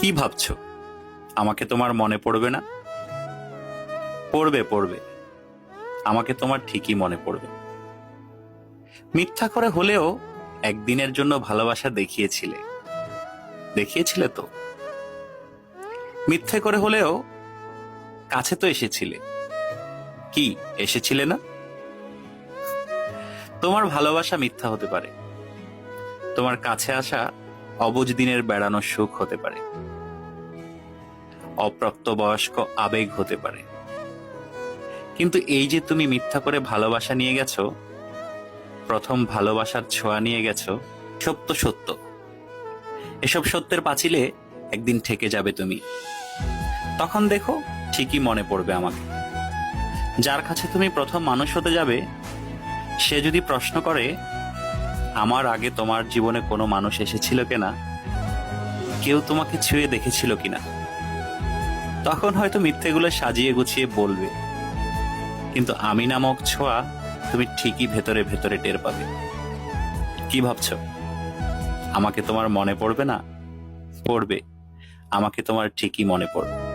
কি ভাবছো? আমাকে তোমার মনে পড়বে না? পড়বে পড়বে। আমাকে তোমার ঠিকই মনে পড়বে। মিথ্যা করে হলেও একদিনের জন্য ভালোবাসা দেখিয়েছিলে। দেখিয়েছিলে তো। মিথ্যে করে হলেও কাছে তো এসেছিলে। কি এসেছিলে না? তোমার ভালোবাসা মিথ্যা হতে পারে, তোমার কাছে আসা অবুঝ দিনের বেড়ানোর সুখ হতে পারে, অপ্রাপ্তবয়স্ক আবেগ হতে পারে। কিন্তু এই যে তুমি মিথ্যা করে ভালোবাসা নিয়ে গেছো, প্রথম ভালোবাসার ছোঁয়া নিয়ে গেছো, সত্য সত্য। এসব সত্যের পাঁচিলে একদিন ঠেকে যাবে তুমি। তখন দেখো ঠিকই মনে পড়বে আমাকে। যার কাছে তুমি প্রথম মানুষ হতে যাবে, সে যদি প্রশ্ন করে আমার আগে তোমার জীবনে কোনো মানুষ এসেছিল কিনা, কেউ তোমাকে ছুঁয়ে দেখেছিল কিনা, তখন হয়তো মিথ্যেগুলো সাজিয়ে গুছিয়ে বলবে, কিন্তু আমি নামক ছোঁয়া তুমি ঠিকই ভেতরে ভেতরে টের পাবে। কি ভাবছো? আমাকে তোমার মনে পড়বে না? পড়বে। আমাকে তোমার ঠিকই মনে পড়বে।